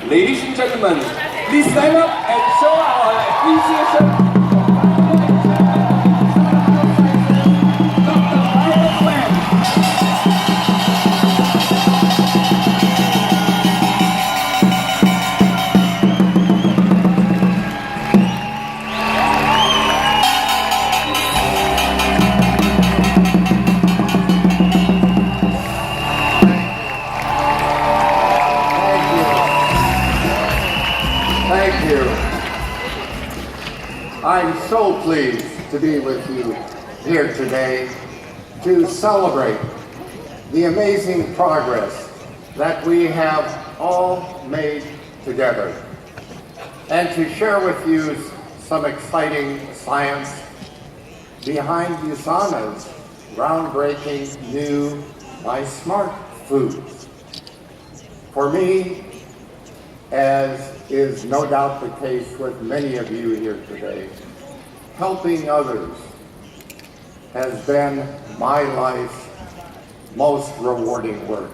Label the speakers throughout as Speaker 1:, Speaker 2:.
Speaker 1: Ladies and gentlemen, please stand up and show our appreciation.
Speaker 2: I'm so pleased to be with you here today to celebrate the amazing progress that we have all made together and to share with you some exciting science behind Usana's groundbreaking new My Smart Foods. For me, as is no doubt the case with many of you here today, helping others has been my life's most rewarding work.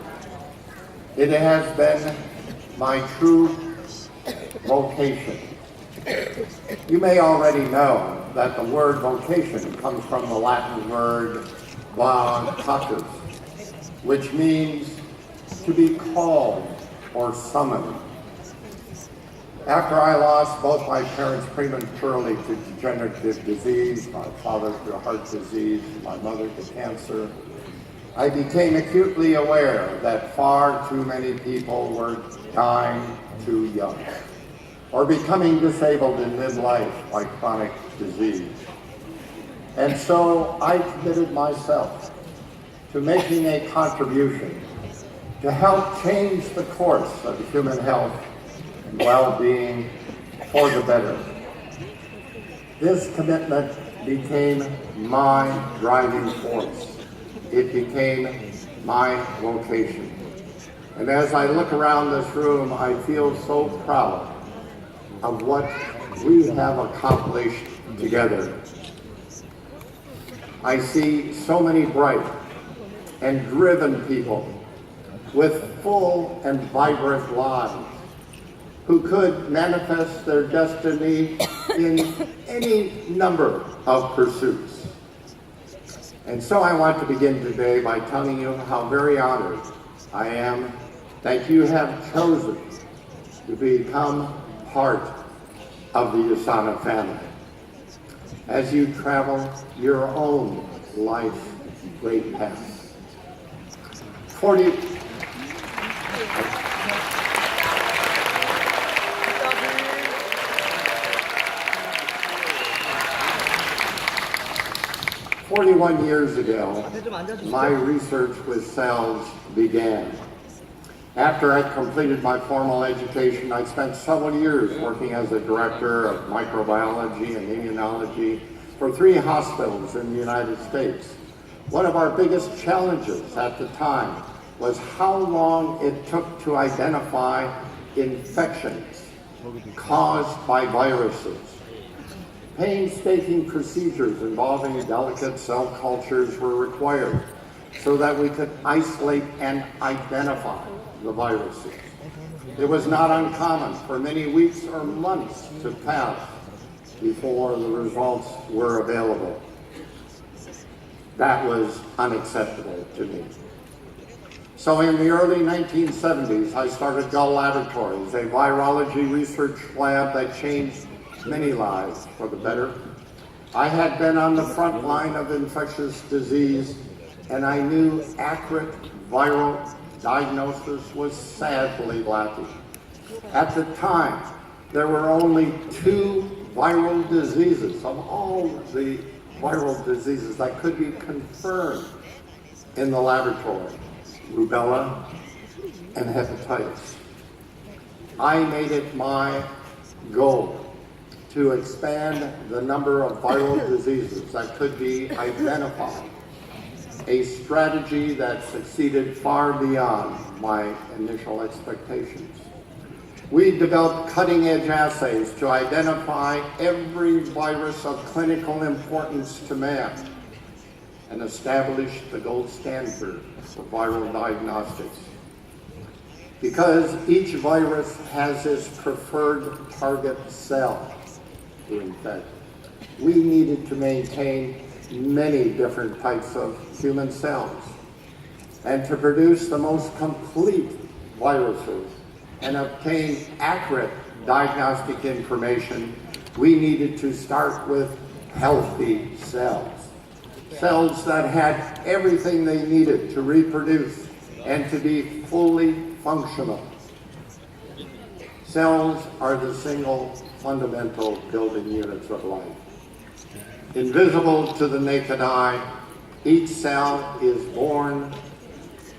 Speaker 2: It has been my true vocation. You may already know that the word vocation comes from the Latin word vocatus, which means to be called or summoned. After I lost both my parents prematurely to degenerative disease, my father to heart disease, my mother to cancer, I became acutely aware that far too many people were dying too young or becoming disabled in midlife by chronic disease. And so I committed myself to making a contribution to help change the course of human health and well-being for the better. This commitment became my driving force. It became my vocation. And as I look around this room, I feel so proud of what we have accomplished together. I see so many bright and driven people with full and vibrant lives who could manifest their destiny in any number of pursuits. And so I want to begin today by telling you how very honored I am that you have chosen to become part of the Usana family as you travel your own life's great path. 41 years ago, my research with cells began. After I completed my formal education, I spent several years working as a director of microbiology and immunology for 3 hospitals in the United States. One of our biggest challenges at the time was how long it took to identify infections caused by viruses. Painstaking procedures involving delicate cell cultures were required so that we could isolate and identify the viruses. It was not uncommon for many weeks or months to pass before the results were available. That was unacceptable to me. So in the early 1970s, I started Gull Laboratories, a virology research lab that changed many lives for the better. I had been on the front line of infectious disease, and I knew accurate viral diagnosis was sadly lacking. At the time, there were only 2 viral diseases of all the viral diseases that could be confirmed in the laboratory: rubella and hepatitis. I made it my goal to expand the number of viral diseases that could be identified, a strategy that succeeded far beyond my initial expectations. We developed cutting-edge assays to identify every virus of clinical importance to man and established the gold standard for viral diagnostics. Because each virus has its preferred target cell to infect, we needed to maintain many different types of human cells. And to produce the most complete viruses and obtain accurate diagnostic information, we needed to start with healthy cells. Cells that had everything they needed to reproduce and to be fully functional. Cells are the single fundamental building units of life. Invisible to the naked eye, each cell is born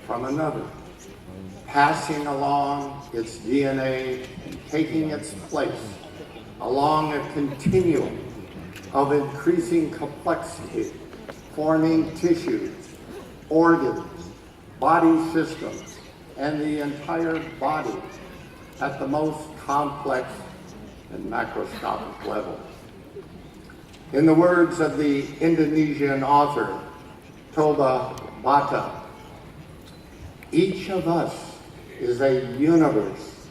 Speaker 2: from another, passing along its DNA, taking its place along a continuum of increasing complexity, forming tissues, organs, body systems, and the entire body at the most complex and macroscopic level. In the words of the Indonesian author, Toba Bata, each of us is a universe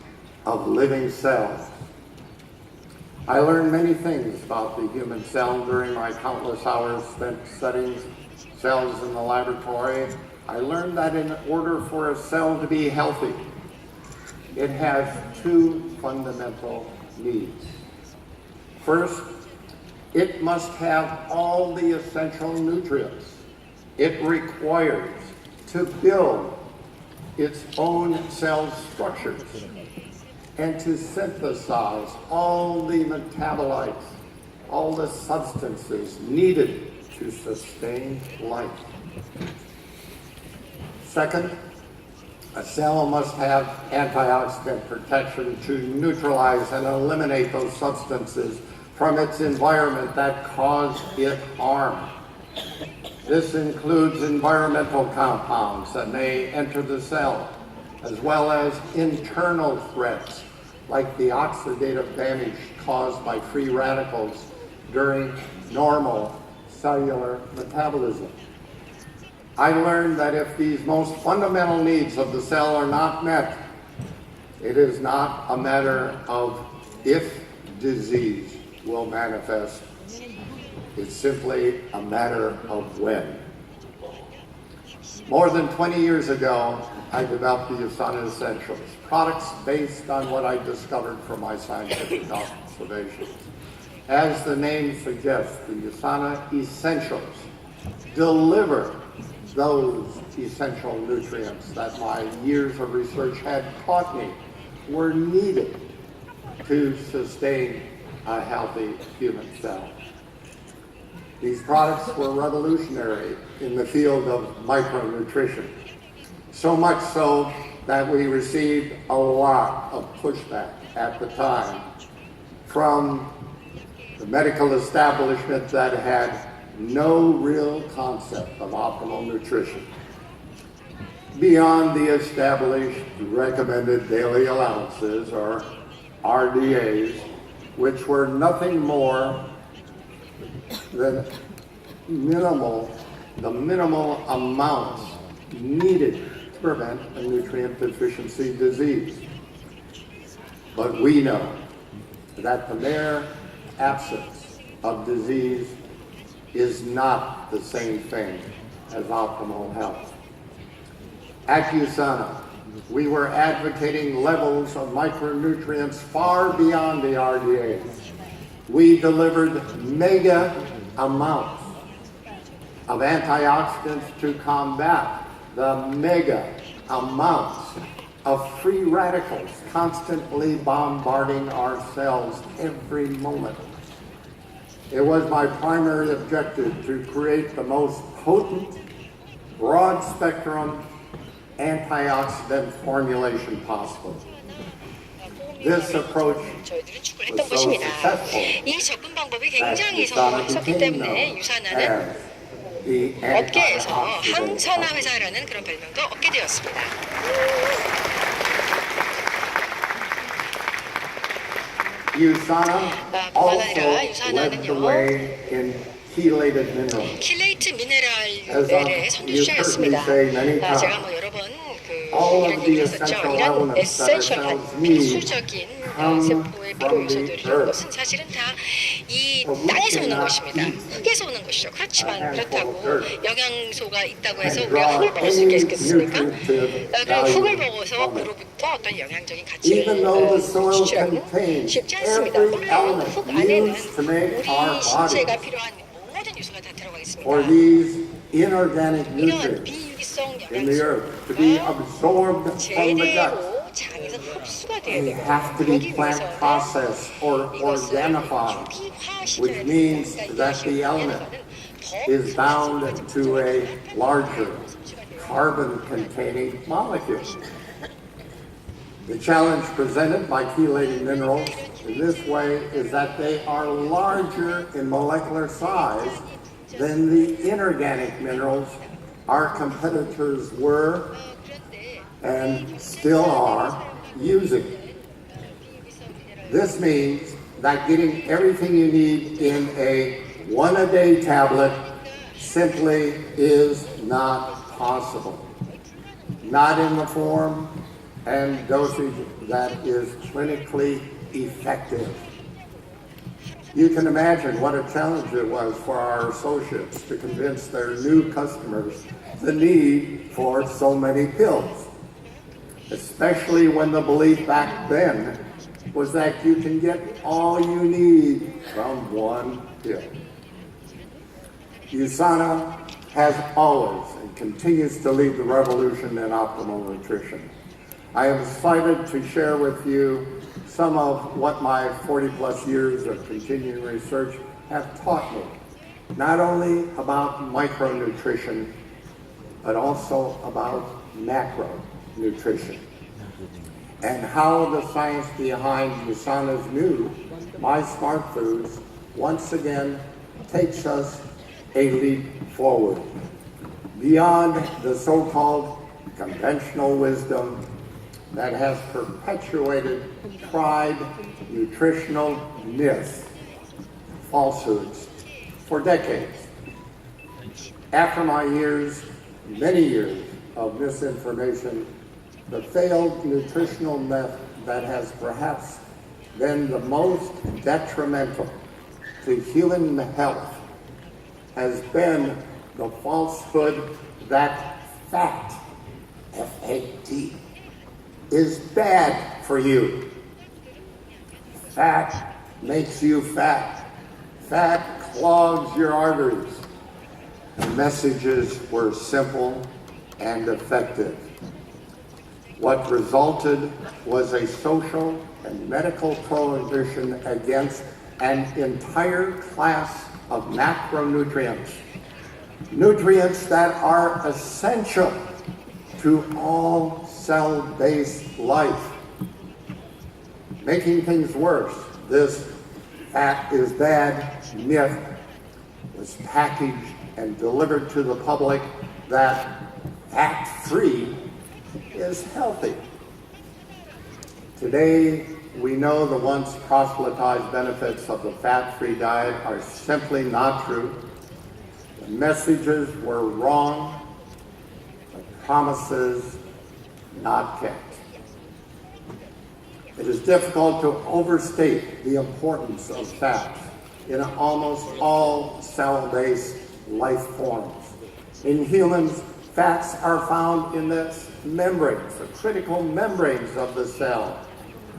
Speaker 2: of living cells. I learned many things about the human cell during my countless hours spent studying cells in the laboratory. I learned that in order for a cell to be healthy, it has two fundamental needs. First, it must have all the essential nutrients it requires to build its own cell structures and to synthesize all the metabolites, all the substances needed to sustain life. Second, a cell must have antioxidant protection to neutralize and eliminate those substances from its environment that cause it harm. This includes environmental compounds that may enter the cell, as well as internal threats like the oxidative damage caused by free radicals during normal cellular metabolism. I learned that if these most fundamental needs of the cell are not met, it is not a matter of if disease will manifest. It's simply a matter of when. More than 20 years ago, I developed the USANA Essentials, products based on what I discovered from my scientific observations. As the name suggests, the USANA Essentials deliver those essential nutrients that my years of research had taught me were needed to sustain a healthy human cell. These products were revolutionary in the field of micronutrition, so much so that we received a lot of pushback at the time from the medical establishment that had no real concept of optimal nutrition beyond the established recommended daily allowances, or RDAs, which were nothing more than the minimal amounts needed to prevent a nutrient deficiency disease. But we know that the mere absence of disease is not the same thing as optimal health. At USANA, we were advocating levels of micronutrients far beyond the RDA. We delivered mega amounts of antioxidants to combat the mega amounts of free radicals constantly bombarding our cells every moment. It was my primary objective to create the most potent, broad-spectrum antioxidant formulation possible. This approach
Speaker 3: 저희들은 추구를
Speaker 2: was
Speaker 3: 했던
Speaker 2: so
Speaker 3: 것입니다.
Speaker 2: successful
Speaker 3: 이 접근 방법이
Speaker 2: that
Speaker 3: 굉장히
Speaker 2: USANA
Speaker 3: 성공했었기
Speaker 2: became
Speaker 3: 때문에
Speaker 2: known
Speaker 3: 유사나는
Speaker 2: as the
Speaker 3: 업계에서
Speaker 2: antioxidant
Speaker 3: 항산화
Speaker 2: company.
Speaker 3: 회사라는 그런 별명도 얻게 되었습니다.
Speaker 2: USANA
Speaker 3: 뿐만 아니라
Speaker 2: also led the
Speaker 3: 유사나는요,
Speaker 2: way in chelated minerals.
Speaker 3: 킬레이트
Speaker 2: As
Speaker 3: 미네랄의
Speaker 2: you've
Speaker 3: 선두주자였습니다.
Speaker 2: heard me say many times,
Speaker 3: 제가 여러 번
Speaker 2: all
Speaker 3: 이런
Speaker 2: of the
Speaker 3: 얘기를 했었죠.
Speaker 2: essential
Speaker 3: 이런
Speaker 2: elements that our
Speaker 3: 에센셜한
Speaker 2: cells need
Speaker 3: 필수적인
Speaker 2: come
Speaker 3: 세포의 필요
Speaker 2: from
Speaker 3: 요소들
Speaker 2: the
Speaker 3: 이런
Speaker 2: earth.
Speaker 3: 것은 사실은 다 이
Speaker 2: But we
Speaker 3: 땅에서 오는
Speaker 2: cannot
Speaker 3: 것입니다.
Speaker 2: eat
Speaker 3: 흙에서 오는 것이죠. 그렇지만
Speaker 2: a handful of
Speaker 3: 그렇다고
Speaker 2: dirt
Speaker 3: 영양소가 있다고 해서
Speaker 2: and
Speaker 3: 우리가 흙을
Speaker 2: draw
Speaker 3: 먹을 수
Speaker 2: any
Speaker 3: 있겠습니까?
Speaker 2: nutritive
Speaker 3: 그 흙을
Speaker 2: value
Speaker 3: 먹어서
Speaker 2: from it.
Speaker 3: 그로부터 어떤 영양적인 가치를
Speaker 2: Even though the soil
Speaker 3: 추출하기는
Speaker 2: contains
Speaker 3: 쉽지 않습니다.
Speaker 2: every
Speaker 3: 물론
Speaker 2: element
Speaker 3: 흙 안에는
Speaker 2: used to make
Speaker 3: 우리
Speaker 2: our
Speaker 3: 신체가
Speaker 2: bodies
Speaker 3: 필요한 모든 요소가 다 들어가 있습니다.
Speaker 2: for these inorganic
Speaker 3: 이러한
Speaker 2: nutrients
Speaker 3: 비유기성
Speaker 2: in the earth to be
Speaker 3: 영양소가
Speaker 2: absorbed from the gut.
Speaker 3: 제대로 장에서 흡수가 돼야
Speaker 2: They
Speaker 3: 되고
Speaker 2: have to be
Speaker 3: 그러기
Speaker 2: plant
Speaker 3: 위해서는
Speaker 2: processed or
Speaker 3: 이것을
Speaker 2: organified,
Speaker 3: 유기화시켜야
Speaker 2: which means
Speaker 3: 됩니다.
Speaker 2: that the element
Speaker 3: 더
Speaker 2: is bound
Speaker 3: 흡수까지
Speaker 2: to a
Speaker 3: 부족한
Speaker 2: larger
Speaker 3: 섭취가 돼요.
Speaker 2: carbon-containing molecule. The challenge presented by chelating minerals in this way is that they are larger in molecular size than the inorganic minerals our competitors were
Speaker 3: 그런데
Speaker 2: and still are using. This means that getting everything you need in a one-a-day tablet simply is not possible. Not in the form and dosage that is clinically effective. You can imagine what a challenge it was for our associates to convince their new customers the need for so many pills, especially when the belief back then was that you can get all you need from one pill. USANA has always and continues to lead the revolution in optimal nutrition. I am excited to share with you some of what my 40 plus years of continuing research have taught me, not only about micronutrition, but also about macronutrition, and how the science behind USANA's new My Smart Foods once again takes us a leap forward, beyond the so-called conventional wisdom that has perpetuated tried nutritional myths, falsehoods, for decades. After my years, many years of misinformation, the failed nutritional myth that has perhaps been the most detrimental to human health has been the falsehood that fat, F-A-T, is bad for you. Fat makes you fat. Fat clogs your arteries. The messages were simple and effective. What resulted was a social and medical prohibition against an entire class of macronutrients, nutrients that are essential to all cell-based life. Making things worse, this fat is bad myth was packaged and delivered to the public that fat-free is healthy. Today, we know the once proselytized benefits of the fat-free diet are simply not true. The messages were wrong, the promises not kept. It is difficult to overstate the importance of fats in almost all cell-based life forms. In humans, fats are found in the membranes, the critical membranes of the cell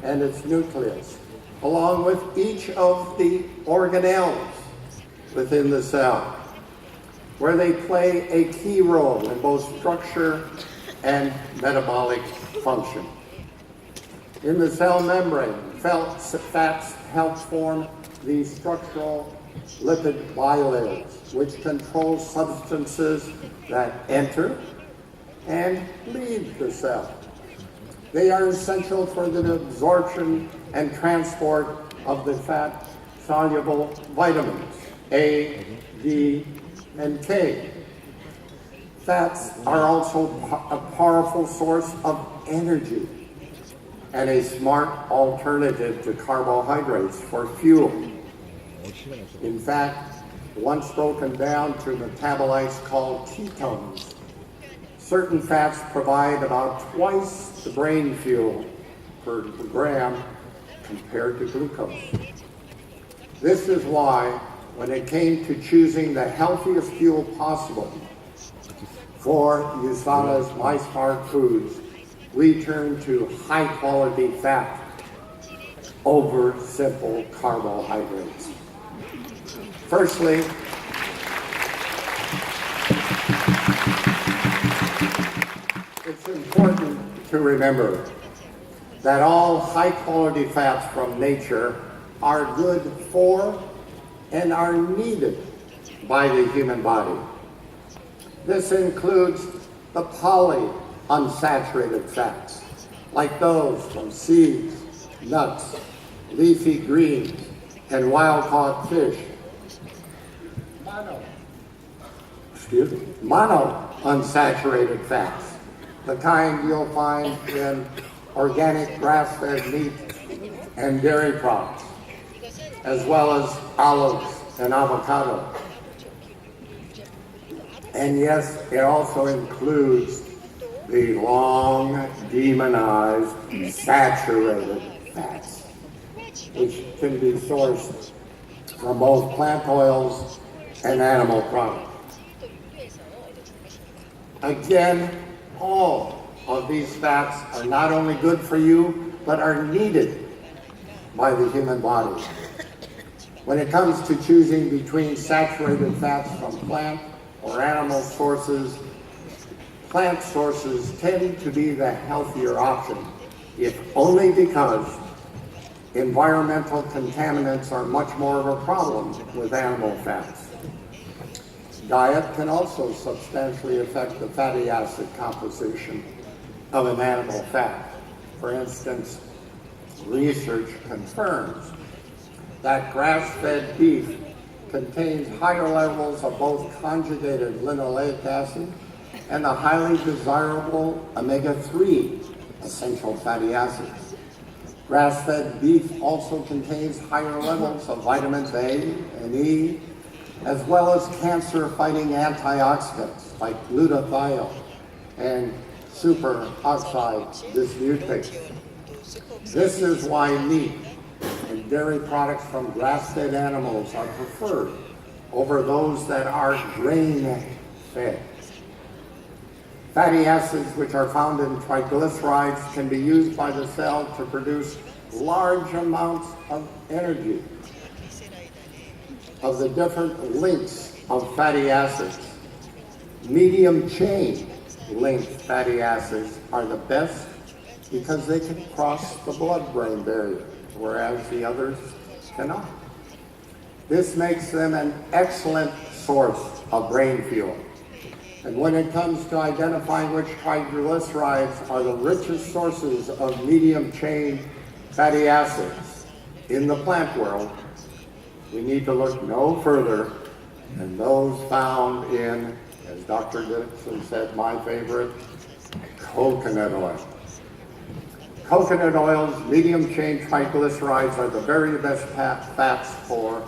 Speaker 2: and its nucleus, along with each of the organelles within the cell, where they play a key role in both structure and metabolic function. In the cell membrane, fats help form the structural lipid bilayers, which control substances that enter and leave the cell. They are essential for the absorption and transport of the fat-soluble vitamins A, D, and K. Fats are also a powerful source of energy and a smart alternative to carbohydrates for fuel. In fact, once broken down to metabolites called ketones, Certain fats provide about twice the brain fuel per gram compared to glucose. This is why, when it came to choosing the healthiest fuel possible for USANA's My Smart Foods, we turned to high-quality fat over simple carbohydrates. Firstly, it's important to remember that all high-quality fats from nature are good for and are needed by the human body. This includes the polyunsaturated fats, like those from seeds, nuts, leafy greens, and wild-caught fish. Monounsaturated fats, the kind you'll find in organic grass-fed meat and dairy products, as well as olives and avocado. And yes, it also includes the long demonized saturated fats, which can be sourced from both plant oils and animal products. Again, all of these fats are not only good for you, but are needed by the human body. When it comes to choosing between saturated fats from plant or animal sources, plant sources tend to be the healthier option, if only because environmental contaminants are much more of a problem with animal fats. Diet can also substantially affect the fatty acid composition of an animal fat. For instance, research confirms that grass-fed beef contains higher levels of both conjugated linoleic acid and the highly desirable omega-3 essential fatty acids. Grass-fed beef also contains higher levels of vitamins A and E, as well as cancer-fighting antioxidants like glutathione and superoxide dismutase. This is why meat and dairy products from grass-fed animals are preferred over those that are grain-fed. Fatty acids, which are found in triglycerides, can be used by the cell to produce large amounts of energy. Of the different lengths of fatty acids, medium-chain length fatty acids are the best because they can cross the blood-brain barrier, whereas the others cannot. This makes them an excellent source of brain fuel. And when it comes to identifying which triglycerides are the richest sources of medium-chain fatty acids in the plant world, we need to look no further than those found in, as Dr. Dixon said, my favorite, coconut oil. Coconut oil's medium-chain triglycerides are the very best fats for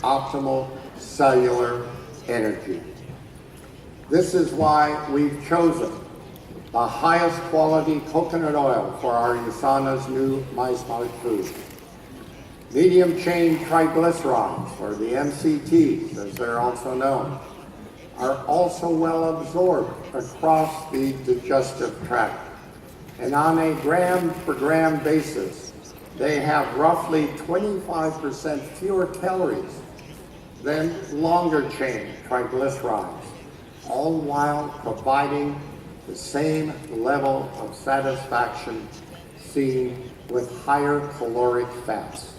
Speaker 2: optimal cellular energy. This is why we've chosen the highest quality coconut oil for our USANA's new My Smart Foods. Medium-chain triglycerides, or the MCTs, as they're also known, are also well absorbed across the digestive tract. And on a gram-per-gram basis, they have roughly 25% fewer calories than longer-chain triglycerides, all while providing the same level of satisfaction seen with higher caloric fats.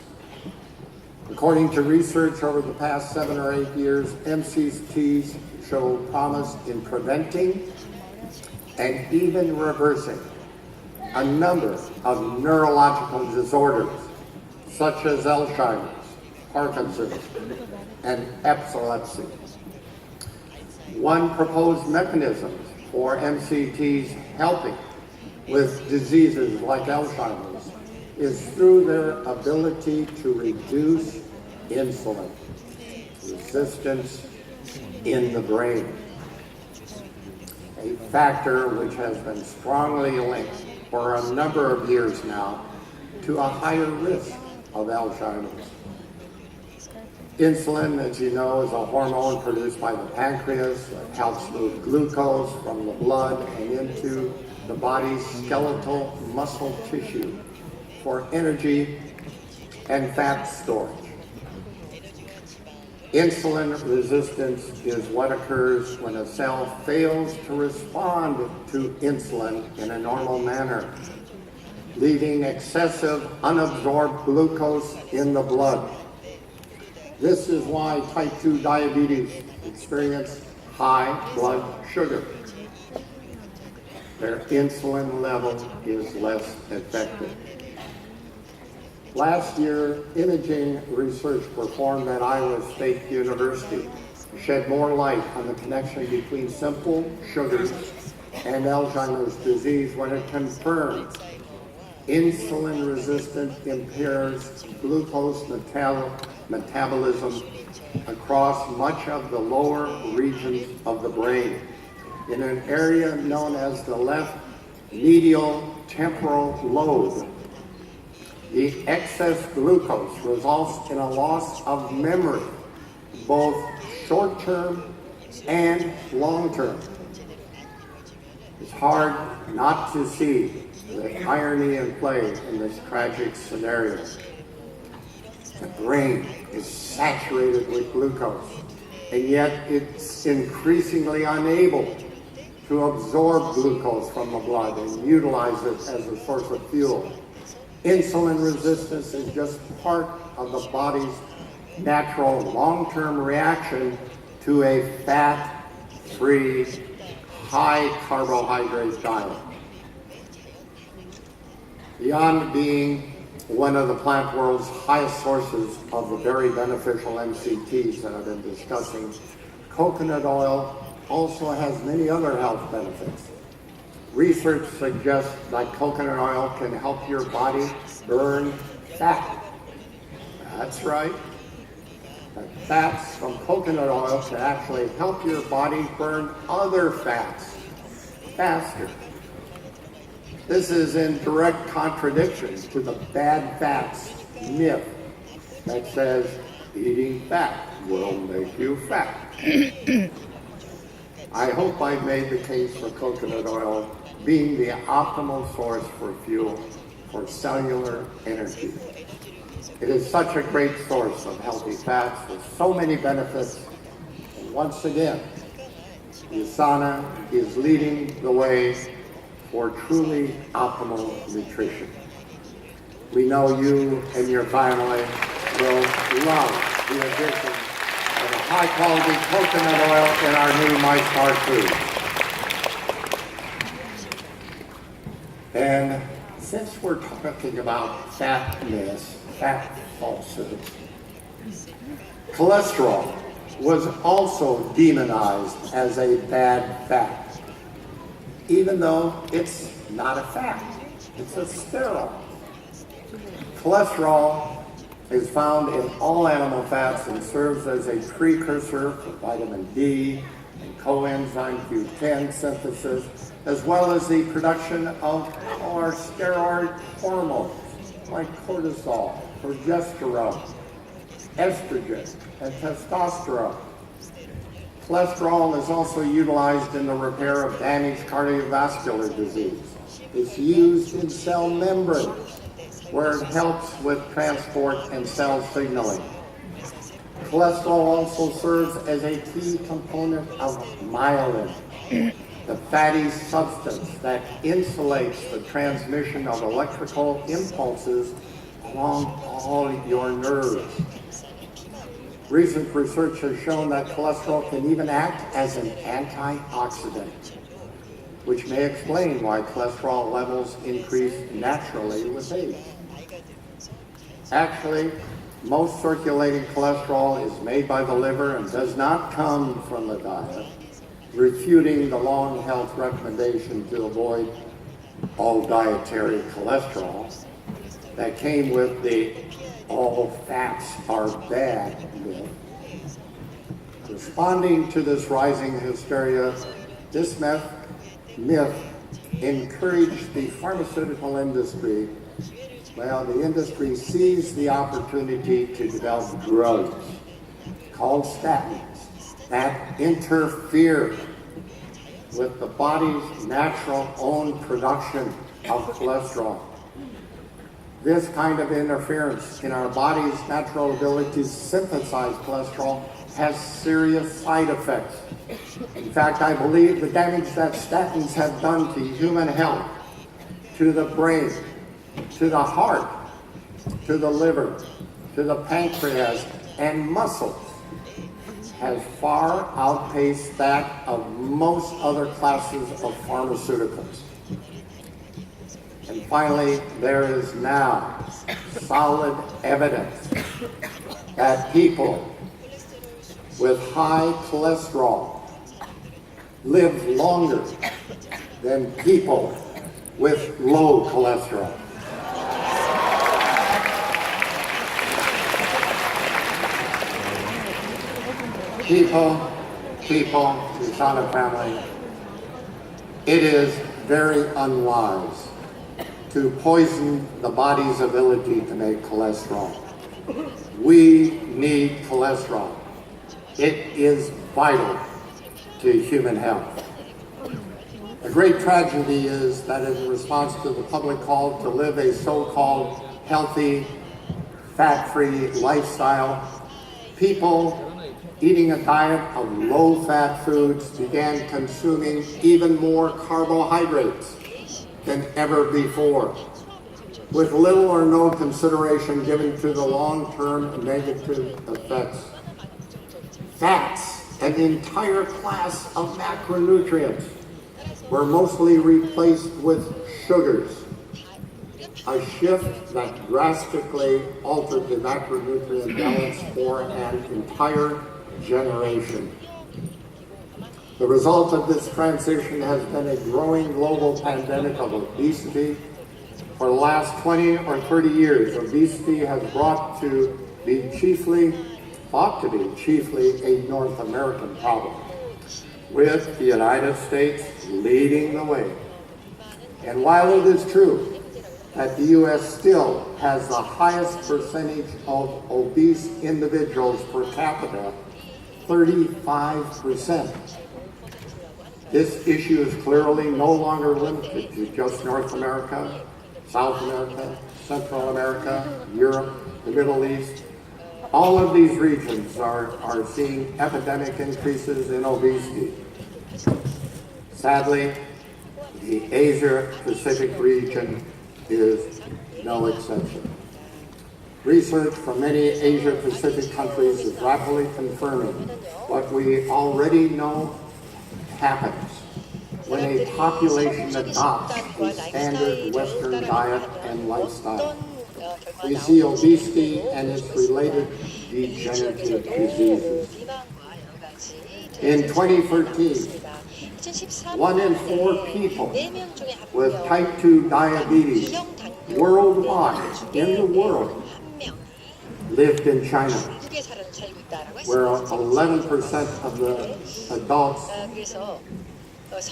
Speaker 2: According to research over the past 7 or 8 years, MCTs show promise in preventing and even reversing a number of neurological disorders, such as Alzheimer's, Parkinson's, and epilepsy. One proposed mechanism for MCTs helping with diseases like Alzheimer's is through their ability to reduce insulin resistance in the brain. a factor which has been strongly linked for a number of years now to a higher risk of Alzheimer's. Insulin, as you know, is a hormone produced by the pancreas that helps move glucose from the blood and into the body's skeletal muscle tissue for energy and fat storage. Insulin resistance is what occurs when a cell fails to respond to insulin in a normal manner, leaving excessive unabsorbed glucose in the blood. This is why type 2 diabetes experience high blood sugar. Their insulin level is less effective. Last year, imaging research performed at Iowa State University shed more light on the connection between simple sugars and Alzheimer's disease when it confirmed insulin resistance impairs glucose metabolism across much of the lower regions of the brain in an area known as the left medial temporal lobe. The excess glucose results in a loss of memory, both short-term and long-term. It's hard not to see the irony in play in this tragic scenario. The brain is saturated with glucose, and yet it's increasingly unable to absorb glucose from the blood and utilize it as a source of fuel. Insulin resistance is just part of the body's natural long-term reaction to a fat-free, high-carbohydrate diet. Beyond being one of the plant world's highest sources of the very beneficial MCTs that I've been discussing, coconut oil also has many other health benefits. Research suggests that coconut oil can help your body burn fat. That's right. The fats from coconut oil can actually help your body burn other fats faster. This is in direct contradiction to the bad fats myth that says eating fat will make you fat. I hope I've made the case for coconut oil being the optimal source for fuel for cellular energy. It is such a great source of healthy fats with so many benefits. And once again, USANA is leading the way for truly optimal nutrition. We know you and your family will love the addition of the high-quality coconut oil in our new MyStar food. And since we're talking about fatness, fat falsehoods, cholesterol was also demonized as a bad fat, even though it's not a fat, it's a steroid. Cholesterol is found in all animal fats and serves as a precursor for vitamin D and coenzyme Q10 synthesis, as well as the production of our steroid hormones like cortisol, progesterone, estrogen, and testosterone. Cholesterol is also utilized in the repair of damaged cardiovascular disease. It's used in cell membranes, where it helps with transport and cell signaling. Cholesterol also serves as a key component of myelin, the fatty substance that insulates the transmission of electrical impulses along all your nerves. Recent research has shown that cholesterol can even act as an antioxidant, which may explain why cholesterol levels increase naturally with age. Actually, most circulating cholesterol is made by the liver and does not come from the diet, refuting the long health recommendation to avoid all dietary cholesterol that came with the all fats are bad myth. Responding to this rising hysteria, this myth myth encouraged the pharmaceutical industry. Well, the industry seized the opportunity to develop drugs called statins that interfere with the body's natural own production of cholesterol. This kind of interference in our body's natural ability to synthesize cholesterol has serious side effects. In fact, I believe the damage that statins have done to human health, to the brain, to the heart, to the liver, to the pancreas, and muscles has far outpaced that of most other classes of pharmaceuticals. And finally, there is now solid evidence that people with high cholesterol live longer than people with low cholesterol. People, Yusana's family, it is very unwise to poison the body's ability to make cholesterol. We need cholesterol. It is vital to human health. A great tragedy is that in response to the public call to live a so-called healthy, fat-free lifestyle, people eating a diet of low-fat foods began consuming even more carbohydrates than ever before, with little or no consideration given to the long-term negative effects. Fats, an entire class of macronutrients, were mostly replaced with sugars, a shift that drastically altered the macronutrient balance for an entire generation. The result of this transition has been a growing global pandemic of obesity. For the last 20 or 30 years, obesity has thought to be chiefly a North American problem, with the United States leading the way. And while it is true that the U.S. still has the highest percentage of obese individuals per capita, 35%, this issue is clearly no longer limited to just North America, South America, Central America, Europe, the Middle East. All of these regions are seeing epidemic increases in obesity. Sadly, the Asia-Pacific region is no exception. Research from many Asia-Pacific countries is rapidly confirming what we already know happens when a population adopts a standard Western diet and lifestyle. We see obesity and its related degenerative diseases. In 2013, 1 in 4 people with type 2 diabetes worldwide, in the world, lived in China, where 11% of the adults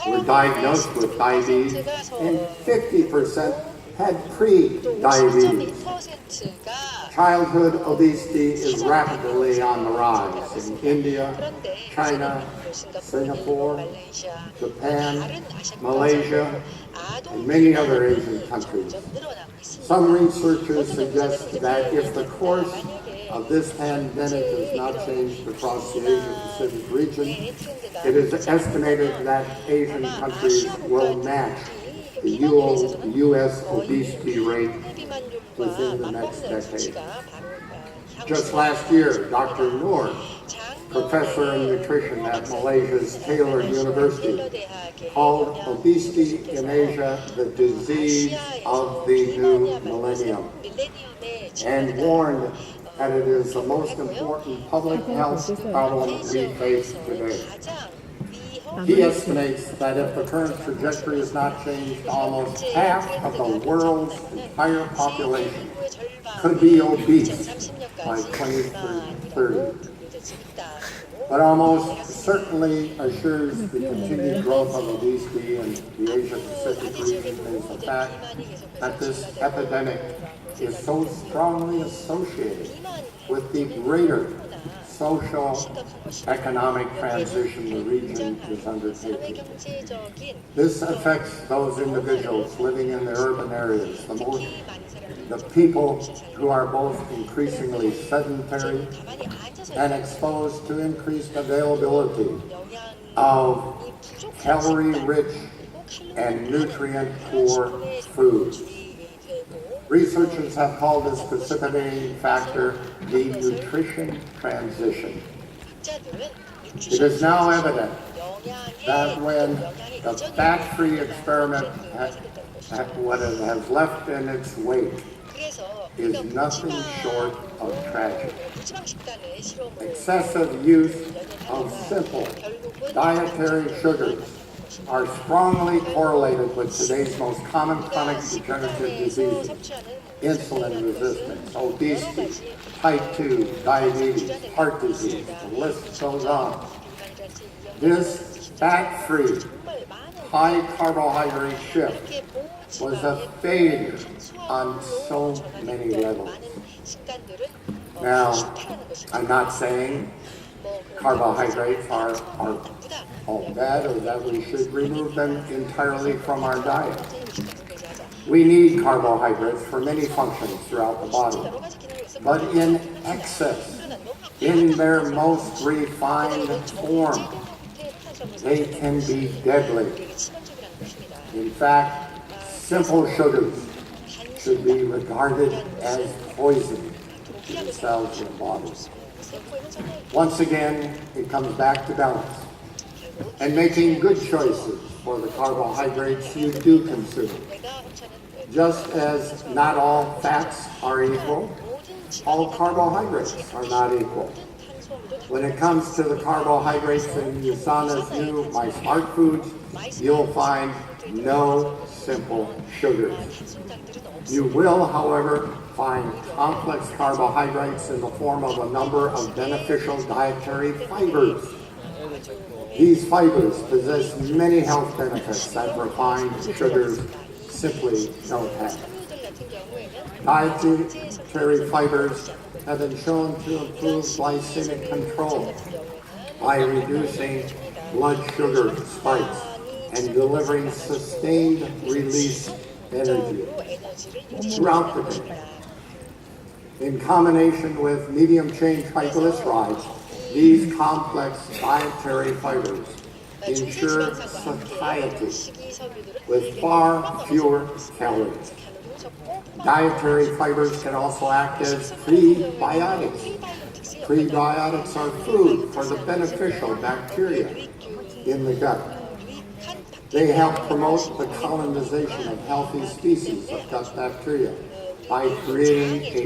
Speaker 2: were diagnosed with diabetes and 50% had pre-diabetes. Childhood obesity is rapidly on the rise in India, China, Singapore, Japan, Malaysia, and many other Asian countries. Some researchers suggest that if the course of this pandemic is not changed across the Asia-Pacific region, it is estimated that Asian countries will match the U.S. obesity rate within the next decade. Just last year, Dr. Noor, professor in nutrition at Malaysia's Taylor University, called obesity in Asia the disease of the new millennium, and warned that it is the most important public health problem we face today. He estimates that if the current trajectory is not changed, almost half of the world's entire population could be obese by 2030. but almost certainly assures the continued growth of obesity in the Asia-Pacific region is the fact that this epidemic is so strongly associated with the greater social, economic transition the region is undertaking. This affects those individuals living in the urban areas, the people who are both increasingly sedentary and exposed to increased availability of calorie-rich and nutrient-poor foods. Researchers have called this precipitating factor the nutrition transition. It is now evident that when the fat-free experiment what it has left in its wake is nothing short of tragic. Excessive use of simple dietary sugars are strongly correlated with today's most common chronic degenerative diseases: insulin resistance, obesity, type 2 diabetes, heart disease, the list goes on. This fat-free, high carbohydrate shift was a failure on so many levels. Now, I'm not saying carbohydrates are all bad or that we should remove them entirely from our diet. We need carbohydrates for many functions throughout the body, but in excess, in their most refined form, they can be deadly. In fact, simple sugars should be regarded as poison to the cells of the body. Once again, it comes back to balance and making good choices for the carbohydrates you do consume. Just as not all fats are equal, all carbohydrates are not equal. When it comes to the carbohydrates in Yusana's new My Smart Foods, you'll find no simple sugars. You will, however, find complex carbohydrates in the form of a number of beneficial dietary fibers. These fibers possess many health benefits that refined sugars simply don't have. Dietary fibers have been shown to improve glycemic control by reducing blood sugar spikes and delivering sustained release energy throughout the day. In combination with medium-chain triglycerides, these complex dietary fibers ensure satiety with far fewer calories. Dietary fibers can also act as prebiotics. Prebiotics are food for the beneficial bacteria in the gut. They help promote the colonization of healthy species of gut bacteria by creating a